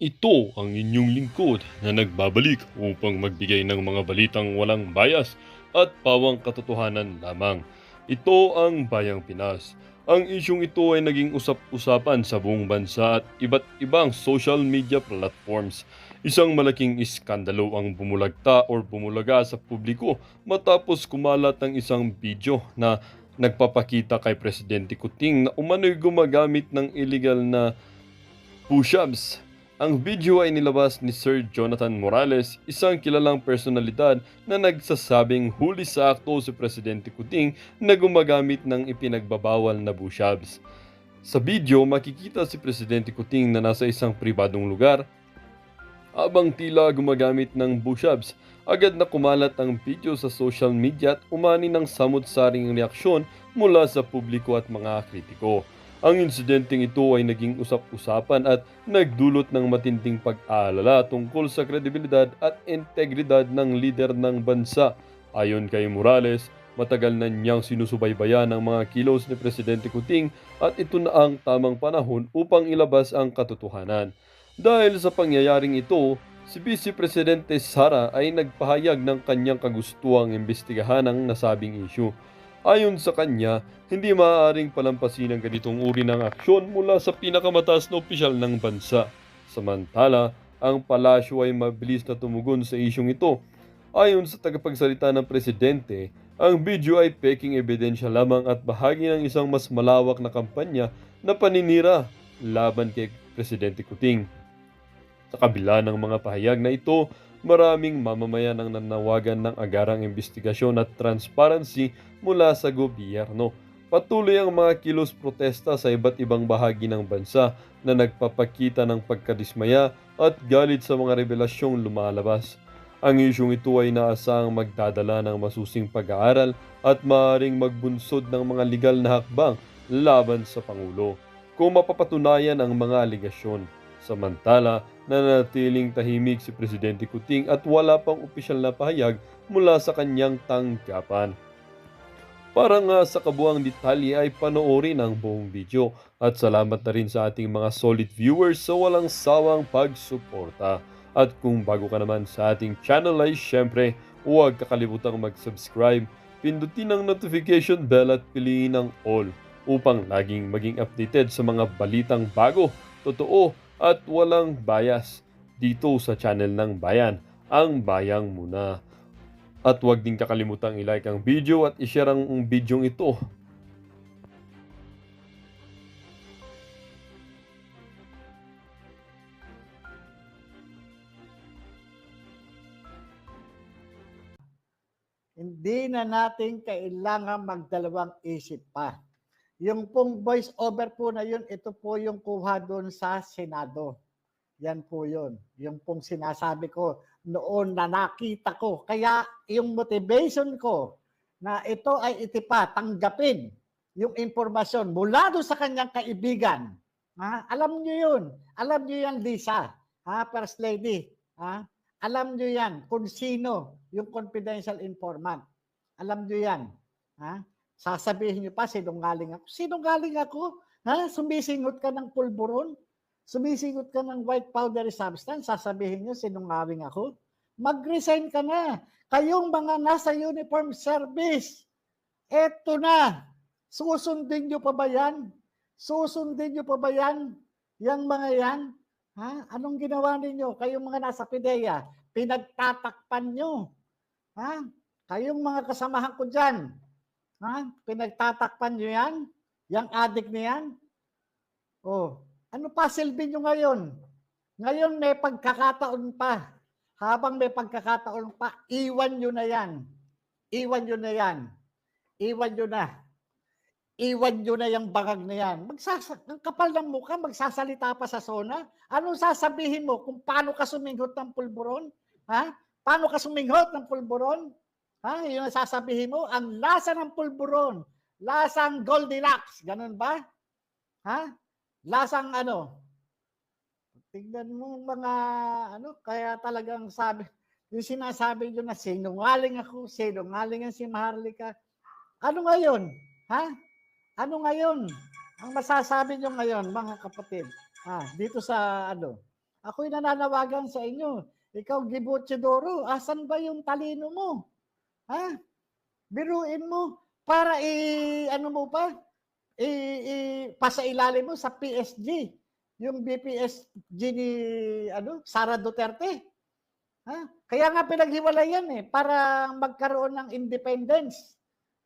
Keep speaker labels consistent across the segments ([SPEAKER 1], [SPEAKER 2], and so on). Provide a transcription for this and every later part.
[SPEAKER 1] Ito ang inyong lingkod na nagbabalik upang magbigay ng mga balitang walang bias at pawang katotohanan lamang. Ito ang Bayang Pinas. Ang isyong ito ay naging usap-usapan sa buong bansa at iba't ibang social media platforms. Isang malaking iskandalo ang bumulagta o bumulaga sa publiko matapos kumalat ang isang video na nagpapakita kay Presidente Kuting na umano'y gumagamit ng illegal na push-ups. Ang video ay nilabas ni Sir Jonathan Morales, isang kilalang personalidad na nagsasabing huli sa akto si Presidente Kuting na gumagamit ng ipinagbabawal na push-ups. Sa video, makikita si Presidente Kuting na nasa isang pribadong lugar habang tila gumagamit ng push-ups. Agad na kumalat ang video sa social media at umani ng samut-saring reaksyon mula sa publiko at mga kritiko. Ang insidenteng ito ay naging usap-usapan at nagdulot ng matinding pag-aalala tungkol sa kredibilidad at integridad ng lider ng bansa. Ayon kay Morales, matagal na niyang sinusubaybayan ang mga kilos ni Presidente Kuting at ito na ang tamang panahon upang ilabas ang katotohanan. Dahil sa pangyayaring ito, si Vice Presidente Sara ay nagpahayag ng kanyang kagustuhang imbestigahan ang nasabing issue. Ayon sa kanya, hindi maaaring palampasin ang ganitong uri ng aksyon mula sa pinakamataas na opisyal ng bansa. Samantala, ang palasyo ay mabilis na tumugon sa isyong ito. Ayon sa tagapagsalita ng presidente, ang video ay peking ebidensya lamang at bahagi ng isang mas malawak na kampanya na paninira laban kay Presidente Kuting. Sa kabila ng mga pahayag na ito, maraming mamamayan ang nanawagan ng agarang investigasyon at transparency mula sa gobyerno. Patuloy ang mga kilos protesta sa iba't ibang bahagi ng bansa na nagpapakita ng pagkadismaya at galit sa mga revelasyong lumalabas. Ang isyong ito ay inaasahang magdadala ng masusing pag-aaral at maaaring magbunsod ng mga legal na hakbang laban sa Pangulo kung mapapatunayan ang mga aligasyon. Samantala, nanatiling tahimik si Presidente Kuting at wala pang opisyal na pahayag mula sa kanyang tanggapan. Para nga sa kabuang detalye ay panoorin ang buong video at salamat na rin sa ating mga solid viewers sa walang sawang pagsuporta. At kung bago ka naman sa ating channel ay syempre huwag kakalimutan mag-subscribe, pindutin ang notification bell at piliin ang all upang laging maging updated sa mga balitang bago, totoo at walang bias dito sa channel ng Bayan, ang Bayang Muna. At huwag din kakalimutang i-like ang video at i-share ang bidyong ito.
[SPEAKER 2] Hindi na natin kailangan magdalawang isip pa. Yung pong voice over po na yun, ito po yung kuha doon sa Senado. Yan po yun. Yung pong sinasabi ko noon na nakita ko. Kaya yung motivation ko na ito ay itipa, tanggapin yung impormasyon mula doon sa kanyang kaibigan. Ha? Alam nyo yun. Alam nyo yan, Lisa. Ha? First Lady. Ha? Alam nyo yan kung sino yung confidential informant. Alam nyo yan. Ha? Sasabihin nyo pa, sinungaling ako. Sinungaling ako? Ha? Sumisingot ka ng pulburon? Sumisingot ka ng white powdery substance? Sasabihin nyo, sinungaling ako? Mag-resign ka na. Kayong mga nasa uniform service, eto na. Susundin nyo pa ba yan? Susundin nyo pa ba yan? Yang mga yan? Ha? Anong ginawa ninyo? Kayong mga nasa PIDEA, pinagtatakpan nyo. Ha? Kayong mga kasamahan ko dyan, ha? Pinagtatakpan nyo yan? Yang adik na yan? Oh, ano pa silbi nyo ngayon? Ngayon may pagkakataon pa. Habang may pagkakataon pa, iwan nyo na yan. Iwan nyo na yan. Iwan nyo na. Iwan nyo na yung bangag na yan. Ang kapal ng mukha, magsasalita pa sa SONA. Anong sasabihin mo kung paano ka suminghot ng pulburon? Ha? Paano ka suminghot ng pulburon? Ha? Yung sasabihin mo, ang lasa ng pulburon, lasang Goldilocks. Ganun ba? Ha? Lasang ano? Tingnan mo mga ano, kaya talagang sabi, yung sinasabi nyo na sinungaling ako, sinungaling ang si Maharlika. Ano ngayon? Ha? Ano ngayon? Ang masasabi nyo ngayon, mga kapatid? Dito sa ano? Ako'y nananawagan sa inyo. Ikaw, Gibuchidoro, asan ba yung talino mo? Ha? Biruin mo para ano mo pa? Pasailalim mo sa PSG. Yung BPSG ni Sara Duterte. Ha? Kaya nga pinaghiwalay yan para magkaroon ng independence.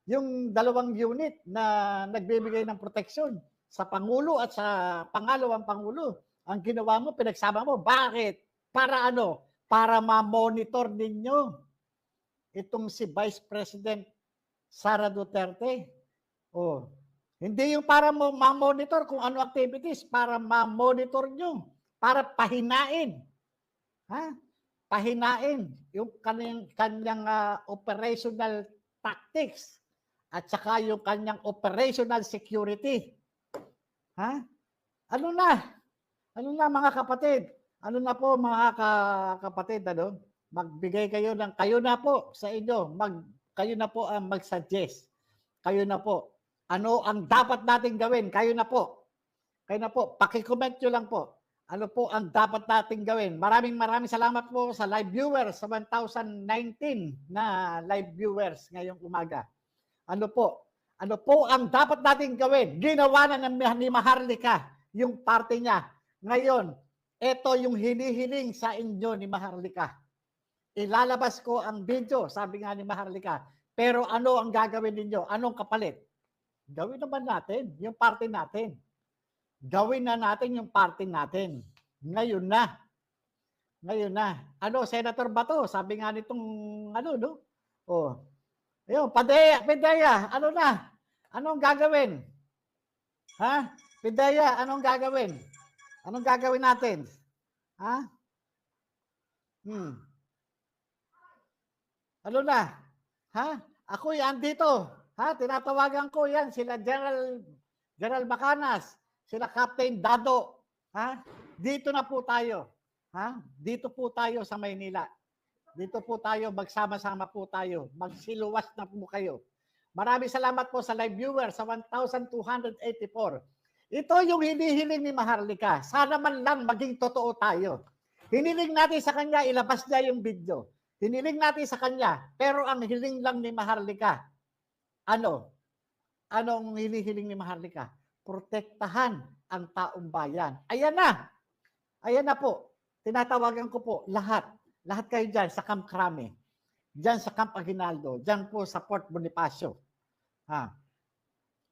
[SPEAKER 2] Yung dalawang unit na nagbibigay ng proteksyon sa Pangulo at sa pangalawang Pangulo. Ang ginawa mo, pinagsama mo. Bakit? Para ano? Para ma-monitor ninyo itong si Vice President Sara Duterte. Oh, hindi yung para mo ma-monitor kung ano activities, para ma-monitor nyo, para pahinain. Ha? Pahinain yung kanyang operational tactics at saka yung kanyang operational security. Ha? Ano na? Ano na mga kapatid? Ano na po mga kapatid, magbigay kayo kayo na po sa inyo, kayo na po ang mag-suggest. Kayo na po. Ano ang dapat nating gawin? Kayo na po. Kayo na po. Paki-comment nyo lang po. Ano po ang dapat nating gawin? Maraming salamat po sa live viewers, sa 1,019 na live viewers ngayong umaga. Ano po ang dapat nating gawin? Ginawa na ni Maharlika yung parte niya. Ngayon, ito yung hinihiling sa inyo ni Maharlika. Ilalabas ko ang video, sabi nga ni Maharlika. Pero ano ang gagawin ninyo? Anong kapalit? Gawin naman natin yung parte natin. Gawin na natin yung parte natin. Ngayon na. Ngayon na. Senator Bato, sabi nga nitong Oh. Ayun, Pedaya, ano na? Anong gagawin? Ha? Pedaya, anong gagawin? Anong gagawin natin? Ha? Ano na? Ha? Ako'y andito. Ha? Tinatawagan ko yan. Sila General Bacanas. Sila Captain Dado. Ha? Dito na po tayo. Ha? Dito po tayo sa Maynila. Dito po tayo. Magsama-sama po tayo. Magsiluwas na po kayo. Maraming salamat po sa live viewer sa 1,284. Ito yung hinihiling ni Maharlika. Sana man lang maging totoo tayo. Hiniling natin sa kanya, ilabas niya yung video. Hiniling natin sa kanya, pero ang hiling lang ni Maharlika, anong hinihiling ni Maharlika? Protektahan ang taong bayan. Ayan na. Ayan na po. Tinatawagan ko po lahat. Lahat kayo dyan sa Camp Crame. Dyan sa Camp Aguinaldo. Dyan po sa Port Bonifacio. Ha.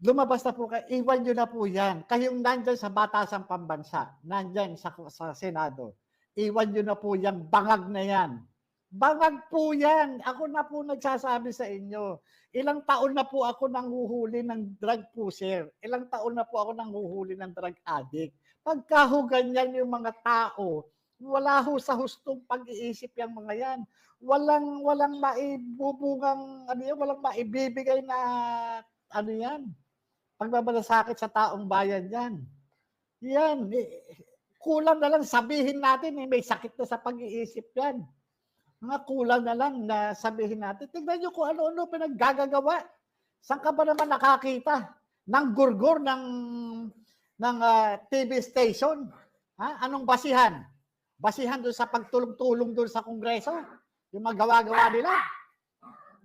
[SPEAKER 2] Lumabas na po kayo. Iwan nyo na po yan. Kayong nandyan sa Batasang Pambansa. Nandyan sa Senado. Iwan nyo na po yan. Bangag na yan. Bangag po yan. Ako na po nagsasabi sa inyo. Ilang taon na po ako nanghuhuli ng drug pusher. Ilang taon na po ako nanghuhuli ng drug addict. Pagka ganyan yung mga tao, wala ho sa hustong pag-iisip yung mga yan. Walang maibubungang, walang maibibigay na, yan, pagbabalasakit sa taong bayan yan. Yan, kulang na lang sabihin natin, may sakit na sa pag-iisip yan. Mga kulang na lang na sabihin natin. Tignan nyo kung ano-ano pinaggagawa. Saan ka ba naman nakakita ng gurgur ng TV station? Ha? Anong basihan? Basihan doon sa pagtulong-tulong doon sa Kongreso? Yung mga gawa-gawa nila?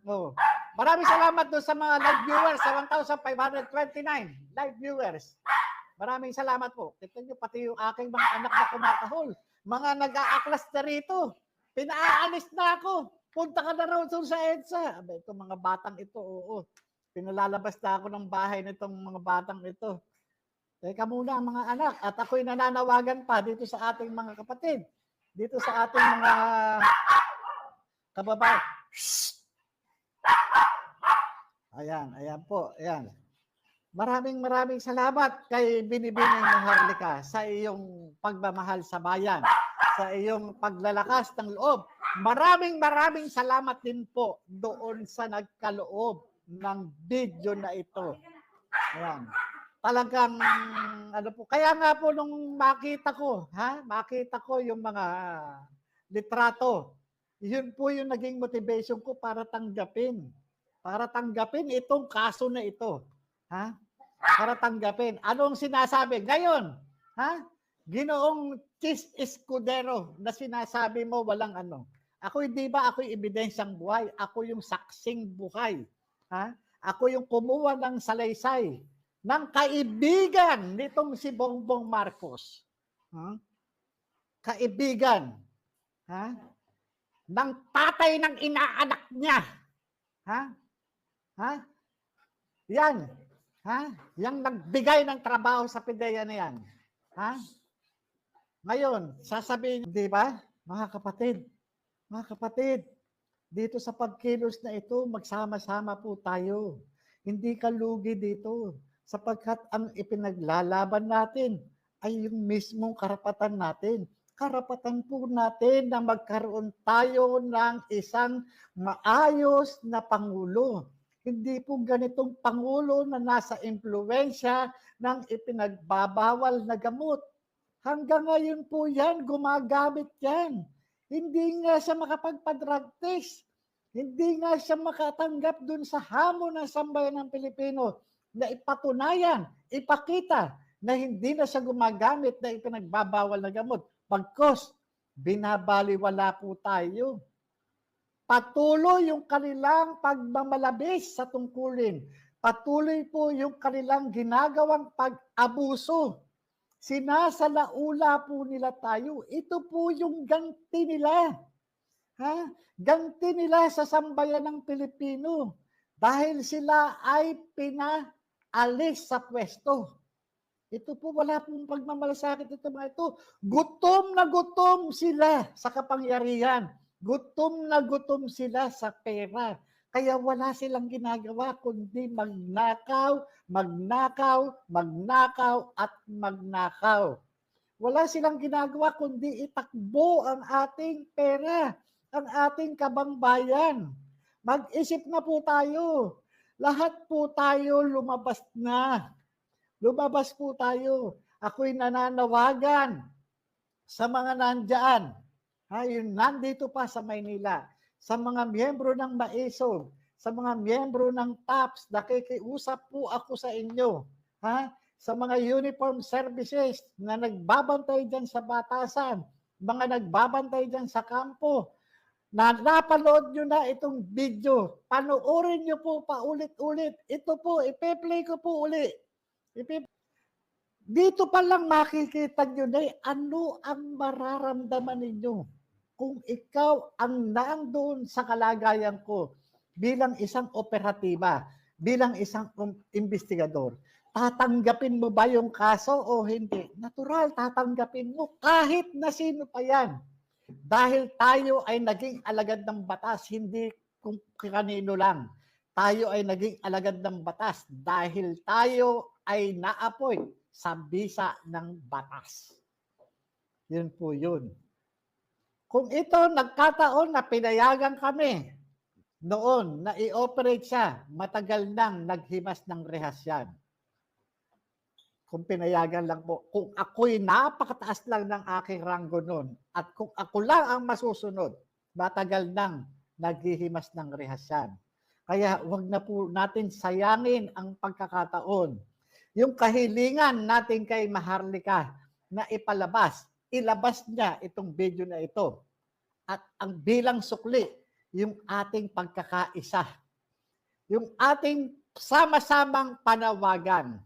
[SPEAKER 2] Oh. Maraming salamat doon sa mga live viewers sa 1,529 live viewers. Maraming salamat po. Tignan nyo pati yung aking mga anak na kumakahol. Mga nag-aaklas na rito. Pinaalis na ako. Punta ka na raw doon sa EDSA. Aba, itong mga batang ito, oo. Pinalalabas na ako ng bahay nitong mga batang ito. Teka muna mga anak. At ako'y nananawagan pa dito sa ating mga kapatid. Dito sa ating mga kababayan. Ayan po. Ayan. Maraming salamat kay Binibining Maharlika sa iyong pagmamahal sa bayan, sa iyong paglalakas ng loob. Maraming salamat din po doon sa nagkaloob ng video na ito. Ayan. Talagang kaya nga po nung makita ko yung mga litrato, yun po yung naging motivation ko para tanggapin itong kaso na ito. Ha? Para tanggapin. Anong sinasabi? Ngayon, Ginoong Chis Escudero na sinasabi mo walang ano. Ako hindi ba ako'y ebidensyang buhay? Ako yung saksing buhay. Ha? Ako yung kumuha ng salaysay ng kaibigan nitong si Bongbong Marcos. Ha? Kaibigan. Ha? Ng tatay ng inaanak niya. Ha? Ha? Yan. Ha? Yang nagbigay ng trabaho sa PIDEA na yan. Ha? Ngayon, sasabihin, di ba, mga kapatid, dito sa pagkilos na ito, magsama-sama po tayo. Hindi ka lugi dito, sapagkat ang ipinaglalaban natin ay yung mismong karapatan natin. Karapatan po natin na magkaroon tayo ng isang maayos na Pangulo. Hindi po ganitong Pangulo na nasa impluwensya ng ipinagbabawal na gamot. Hanggang ngayon po yan, gumagamit yan. Hindi nga siya makapagpa-drug test. Hindi nga siya makatanggap dun sa hamon ng sambayan ng Pilipino na ipatunayan, ipakita na hindi na siya gumagamit na ipinagbabawal na gamot. Pagkos, binabaliwala po tayo. Patuloy yung kanilang pagmamalabis sa tungkulin. Patuloy po yung kanilang ginagawang pag-abuso. Sinasalaula po nila tayo. Ito po yung ganti nila. Ha? Ganti nila sa sambayan ng Pilipino. Dahil sila ay pinaalis sa pwesto. Ito po, wala pong pagmamalasakit ito mga ito. Gutom na gutom sila sa kapangyarihan. Gutom na gutom sila sa pera. Kaya wala silang ginagawa kundi magnakaw, at magnakaw. Wala silang ginagawa kundi itakbo ang ating pera, ang ating kabangbayan. Mag-isip na po tayo. Lahat po tayo lumabas na. Lumabas po tayo. Ako'y nananawagan sa mga nandyan. Yung nandito pa sa Maynila. Sa mga miyembro ng MAESOG, sa mga miyembro ng TAPS, nakikiusap po ako sa inyo. Ha? Sa mga uniform services na nagbabantay dyan sa batasan, mga nagbabantay dyan sa kampo, na napanood nyo na itong video, panoorin nyo po paulit-ulit. Ito po, ipe-play ko po ulit. Dito pa lang makikita nyo na ano ang mararamdaman ninyo kung ikaw ang nandoon sa kalagayan ko bilang isang operatiba, bilang isang investigador. Tatanggapin mo ba yung kaso o hindi? Natural, tatanggapin mo kahit na sino pa yan. Dahil tayo ay naging alagad ng batas, hindi kung kanino lang. Tayo ay naging alagad ng batas dahil tayo ay na-appoint sa bisa ng batas. Yun po yun. Kung ito nagkataon na pinayagan kami noon na i-operate siya, matagal nang naghimas ng rehas yan. Kung pinayagan lang po, kung ako'y napakataas lang ng aking ranggo noon at kung ako lang ang masusunod, matagal nang naghihimas ng rehas yan. Kaya wag na po natin sayangin ang pagkakataon. Yung kahilingan natin kay Maharlika na ipalabas, ilabas niya itong video na ito. At ang bilang sukli, yung ating pagkakaisa. Yung ating sama-samang panawagan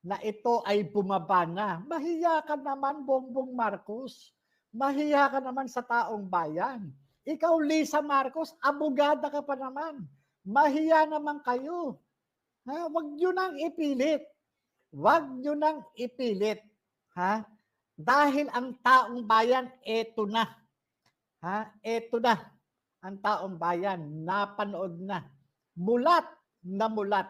[SPEAKER 2] na ito ay bumaba na. Mahiya ka naman, Bongbong Marcos. Mahiya ka naman sa taong bayan. Ikaw, Lisa Marcos, abogada ka pa naman. Mahiya naman kayo. Ha? Wag nyo nang ipilit. Wag nyo nang ipilit. Ha? Dahil ang taong bayan, eto na. Ha? Eto na. Ang taong bayan, napanood na. Mulat na mulat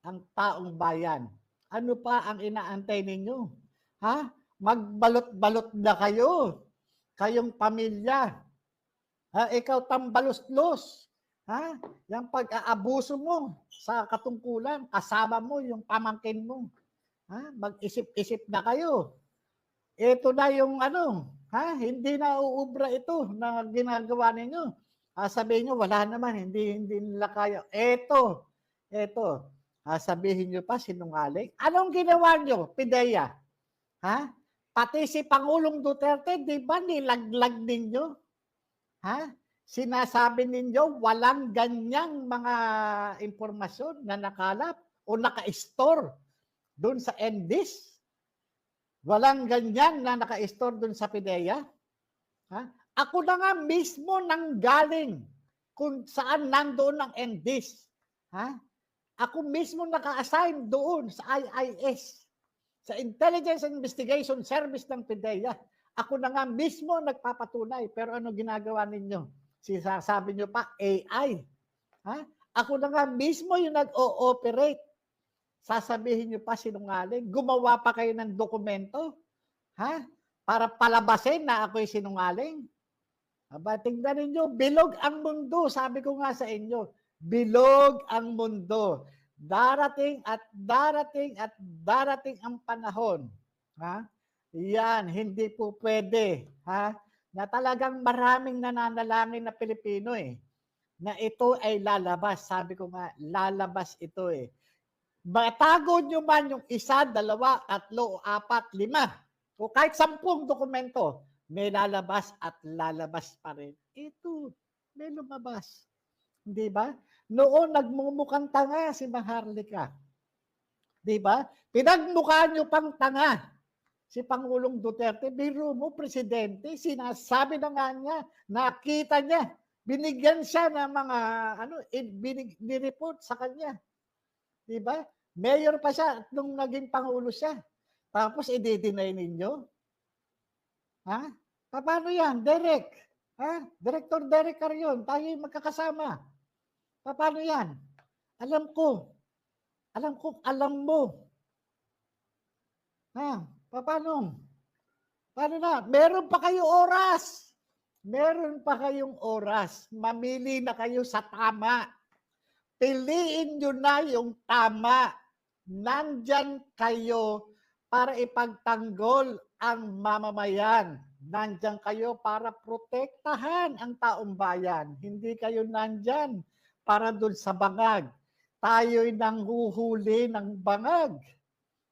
[SPEAKER 2] ang taong bayan. Ano pa ang inaantay ninyo? Ha? Magbalot-balot na kayo. Kayong pamilya. Ha? Ikaw tambalos-los. Ha? Yung pag-aabuso mo sa katungkulan, kasama mo yung pamangkin mo. Ha? Mag-isip-isip na kayo. Ito na yung ano, ha? Hindi na uubra ito na ginagawa ninyo. Sabihin nyo, wala naman, hindi nila kaya. Ito. Sabihin nyo pa, sinungaling. Anong ginawa nyo, PIDEA? Ha? Pati si Pangulong Duterte, di ba nilaglag ninyo? Ha? Sinasabi ninyo walang ganyang mga impormasyon na nakalap o naka-store doon sa NDIS? Walang ganyan na naka-store doon sa PIDEA? Ha? Ako na nga mismo nanggaling kung saan nandoon ang NDIS. Ha? Ako mismo naka-assign doon sa IIS, sa Intelligence Investigation Service ng PIDEA. Ako na nga mismo nagpapatunay. Pero ano ginagawa ninyo? Sabi nyo pa, AI. Ha? Ako na nga mismo yung nag-ooperate. Sasabihin nyo pa sinungaling. Gumawa pa kayo ng dokumento. Ha? Para palabasin na ako'y sinungaling. Aba, tingnan ninyo, bilog ang mundo. Sabi ko nga sa inyo, bilog ang mundo. Darating at darating at darating ang panahon. Ha? Yan, hindi po pwede. Ha? Na talagang maraming nananalangin na Pilipino na ito ay lalabas. Sabi ko nga, lalabas ito Matago nyo man yung 1, 2, 3, o 4, 5 o kahit 10 dokumento, may lalabas at lalabas pa rin. Ito, may lumabas. Di ba? Noon, nagmumukhang tanga si Maharlika. Di ba? Pinagmukha nyo pang tanga si Pangulong Duterte. Biro mo, presidente, sinasabi na nga niya, nakita niya, binigyan siya ng mga, nireport sa kanya. Di ba? Mayor pa siya nung naging Pangulo siya. Tapos, i-deny ninyo? Ha? Paano yan? Derek? Ha? Director Derek Carion, tayo magkakasama. Paano yan? Alam ko, alam mo. Ha? Paano? Paano na? Meron pa kayo oras. Meron pa kayong oras. Mamili na kayo sa tama. Piliin nyo na yung tama. Nandyan kayo para ipagtanggol ang mamamayan. Nandyan kayo para protektahan ang taong bayan. Hindi kayo nandyan para dun sa bangag. Tayo'y nanghuhuli ng bangag.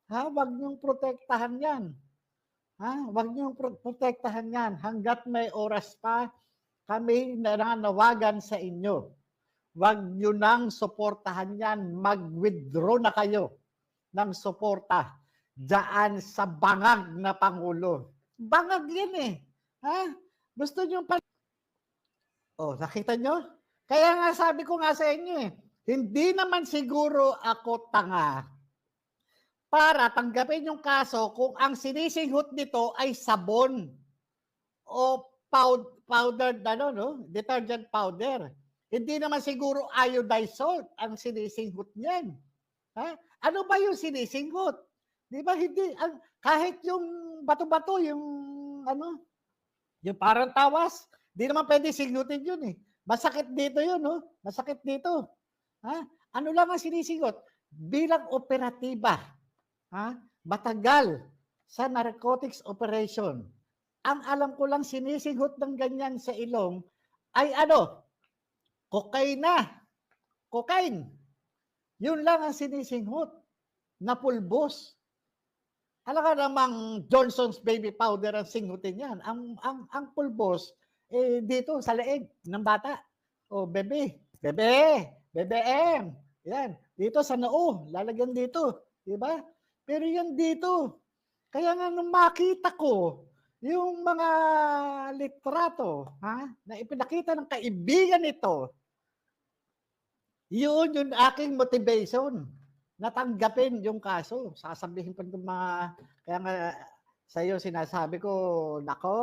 [SPEAKER 2] Ha? Huwag niyong protektahan yan. Ha? Huwag niyong protektahan yan. Hanggat may oras pa, kami nananawagan sa inyo. Huwag niyo nang suportahan yan. Mag-withdraw na kayo ng suporta dyan sa bangag na Pangulo. Bangag yan Ha? Gusto niyo pa... Oh, nakita niyo? Kaya nga sabi ko nga sa inyo hindi naman siguro ako tanga para tanggapin yung kaso kung ang sinisinghot nito ay sabon o powdered detergent powder. Hindi naman siguro iodized salt ang sinisinghot niyan. Ha? Ano ba yung sinisinghot? Di ba hindi kahit yung bato-bato, yung yung parang tawas, di naman pwede singhutin yun Masakit dito yun, Masakit dito. Ha? Ano lang ang sinisinghot? Bilang operatiba, matagal sa narcotics operation. Ang alam ko lang sinisinghot ng ganyan sa ilong ay cocaine. Yun lang ang sinisinghot na pulbos. Alam ka namang Johnson's baby powder ang singhutin yan. Ang pulbos, dito sa leeg ng bata. O, BBM. Yan. Dito sa noo, lalagyan dito. Diba? Pero yan dito. Kaya nga nung makita ko, yung mga litrato, na ipinakita ng kaibigan nito, yun yung aking motivation. Natanggapin yung kaso. Sasabihin pa ng mga, kaya nga sa iyo sinasabi ko, nako,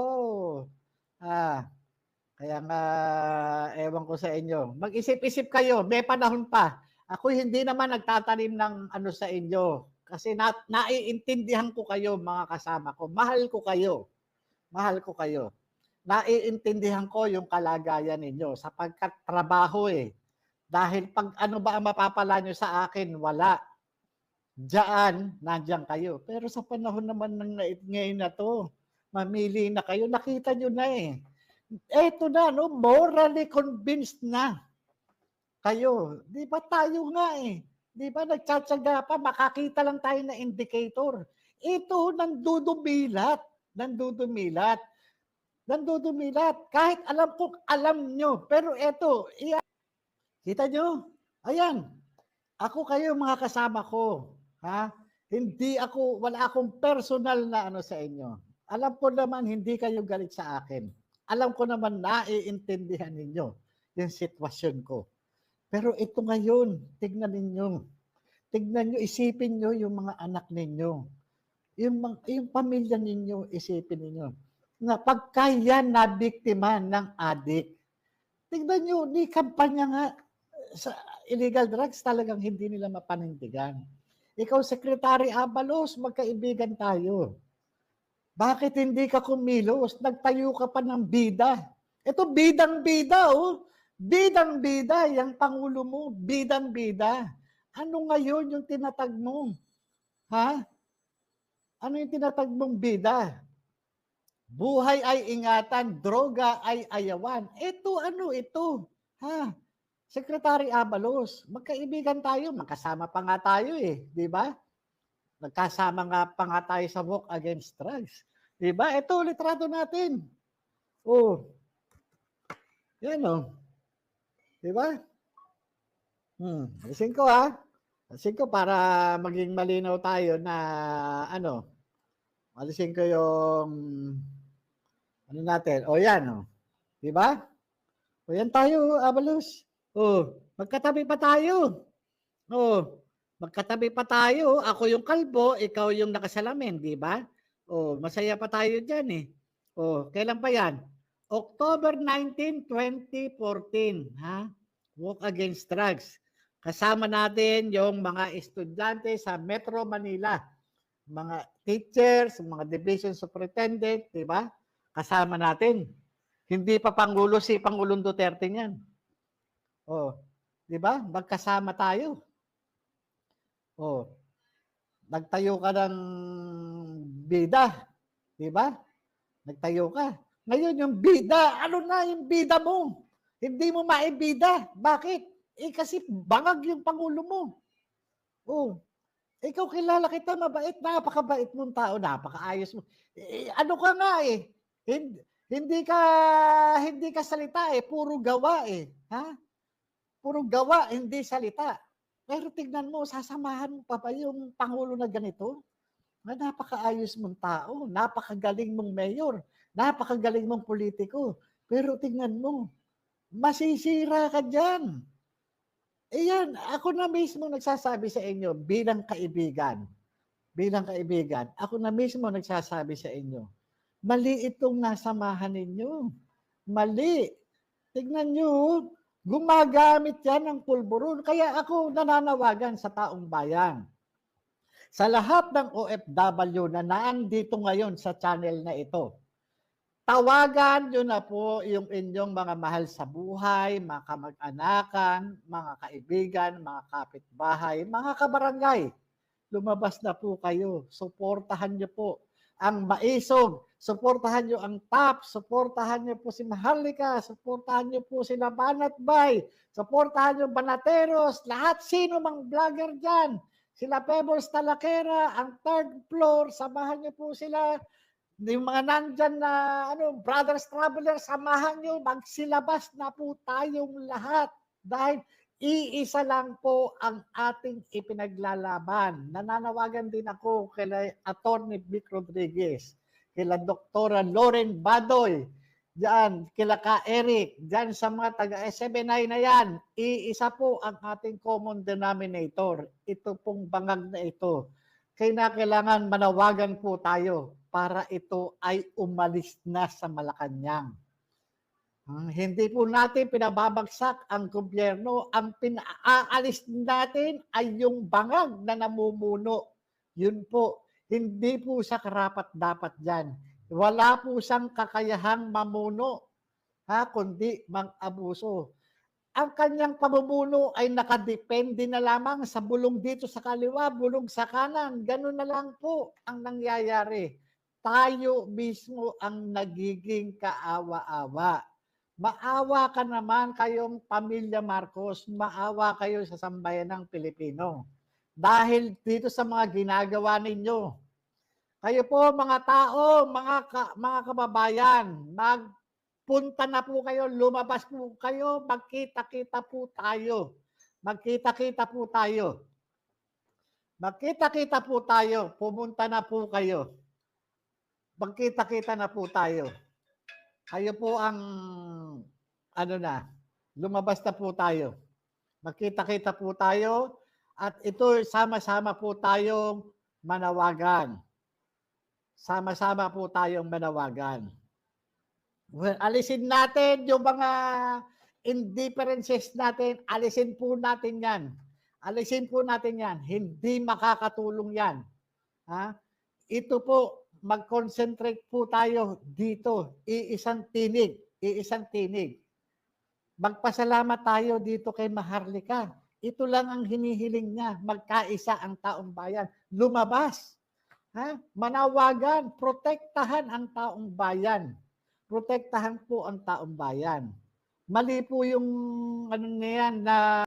[SPEAKER 2] kaya nga ewan ko sa inyo. Mag-isip-isip kayo, may panahon pa. Ako hindi naman nagtatanim ng sa inyo. Kasi naiintindihan ko kayo mga kasama ko. Mahal ko kayo. Naiintindihan ko yung kalagayan ninyo sapagkat trabaho Dahil pag ano ba ang mapapala nyo sa akin, wala. Nandiyan kayo. Pero sa panahon naman ng ngayon na to, mamili na kayo, nakita nyo na Eto na, morally convinced na kayo. Di ba tayo nga Di ba nagtsatsaga pa, makakita lang tayo na indicator. Ito, nang dudubilat. nandudumilat. Nandudumilat. Kahit alam ko, alam nyo. Pero eto, kita nyo? Ayan. Ako kayo mga kasama ko. Ha? Wala akong personal na ano sa inyo. Alam ko naman hindi kayo galit sa akin. Alam ko naman naiintindihan ninyo yung sitwasyon ko. Pero ito ngayon, tignan ninyo. Tignan nyo, isipin nyo yung mga anak ninyo. Yung pamilya ninyo, isipin ninyo. Na pagka yan na biktima ng adik, tignan nyo, ni kampanya nga sa illegal drugs talagang hindi nila mapanindigan. Ikaw, Secretary Abalos, magkaibigan tayo. Bakit hindi ka kumilos? Nagtayo ka pa ng bida. Ito, bidang-bida, oh. Bidang-bida, yung Pangulo mo, bidang-bida. Ano ngayon yung tinatag mo? Ha? Ano yung tinatag mong bida? Buhay ay ingatan, droga ay ayawan. Ito, ano ito? Ha? Secretary Abalos, magkaibigan tayo, magkasama pa nga tayo eh, di ba? Nagkasama nga pa nga tayo sa Walk Against Drugs. Di ba? Ito, litrato natin. Oh. Yan oh. Di ba? Alisin ko ha. Alisin ko para maging malinaw tayo na ano. Alisin ko yung ano natin. O yan oh. Di ba? O yan tayo, Abalos. Oh, magkatabi pa tayo. Oh, magkatabi pa tayo. Ako yung kalbo, ikaw yung nakasalamin, di ba? Oh, masaya pa tayo diyan eh. Oh, kailan pa yan? October 19, 2014, ha? Walk Against Drugs. Kasama natin yung mga estudyante sa Metro Manila, mga teachers, mga division superintendent, di ba? Kasama natin. Hindi pa Pangulo si Pangulong Duterte niyan. Oh, di ba? Magkasama tayo. Oh, nagtayo ka ng bida, di ba? Nagtayo ka. Ngayon yung bida, ano na yung bida mo? Hindi mo maibida. Bakit? Kasi bangag yung Pangulo mo. Oh, ikaw kilala kita, mabait, napakabait mong tao, napakaayos mo. Ano ka nga eh? Hindi ka salita eh, puro gawa eh. Ha? Puro gawa, hindi salita. Pero tignan mo, sasamahan mo pa ba yung Pangulo na ganito? Na napakaayos mong tao, napakagaling mong mayor, napakagaling mong politiko. Pero tignan mo, masisira ka dyan. Yan, ako na mismo nagsasabi sa inyo bilang kaibigan, ako na mismo nagsasabi sa inyo, mali itong nasamahan ninyo. Mali. Tignan nyo, gumagamit yan ng pulburon. Kaya ako nananawagan sa taong bayan. Sa lahat ng OFW na naandito ngayon sa channel na ito, tawagan nyo na po yung inyong mga mahal sa buhay, mga kamag-anakan, mga kaibigan, mga kapitbahay, mga kabarangay. Lumabas na po kayo. Suportahan nyo po ang Maisog. Suportahan nyo ang TAP. Suportahan nyo po si Maharlika. Suportahan nyo po si Banatbay. Suportahan nyo Banateros. Lahat sino mang vlogger dyan. Sila Pebbles Talakera, ang third floor. Samahan nyo po sila. Yung mga nandyan na Brothers Traveler, samahan nyo. Magsilabas na po tayong lahat. Dahil iisa lang po ang ating ipinaglalaban. Nananawagan din ako kay Attorney Vic Rodriguez, kila Doktora Lauren Badoy, diyan, kila Ka Eric, diyan sa mga taga-SMNI na yan, iisa po ang ating common denominator. Ito pong bangag na ito. Kaya kailangan manawagan po tayo para ito ay umalis na sa Malacanang. Hindi po natin pinababagsak ang gobyerno. Ang pinaalis natin ay yung bangag na namumuno. Yun po. Hindi po siya karapat-dapat dyan. Wala po siyang kakayahang mamuno, kundi mang-abuso. Ang kanyang pamumuno ay nakadepende na lamang sa bulong dito sa kaliwa, bulong sa kanan. Ganun na lang po ang nangyayari. Tayo mismo ang nagiging kaawa-awa. Maawa ka naman kayong pamilya Marcos, maawa kayo sa sambayanang Pilipino. Dahil dito sa mga ginagawa ninyo, Kayo po mga tao, mga kababayan, magpunta na po kayo, lumabas po kayo, magkita-kita po tayo. Magkita-kita po tayo. Magkita-kita po tayo, pumunta na po kayo. Magkita-kita na po tayo. Kayo po ang ano na, lumabas na po tayo. Magkita-kita po tayo at ito sama-sama po tayong manawagan. Sama-sama po tayong manawagan. Well, alisin natin yung mga indifferences natin, alisin po natin yan. Alisin po natin yan. Hindi makakatulong yan. Ha? Ito po, mag-concentrate po tayo dito. Iisang tinig. Iisang tinig. Magpasalamat tayo dito kay Maharlika. Ito lang ang hinihiling niya. Magkaisa ang taong bayan. Lumabas. Ha? Manawagan. Protektahan ang taong bayan. Protektahan po ang taong bayan. Mali po yung ano niyan na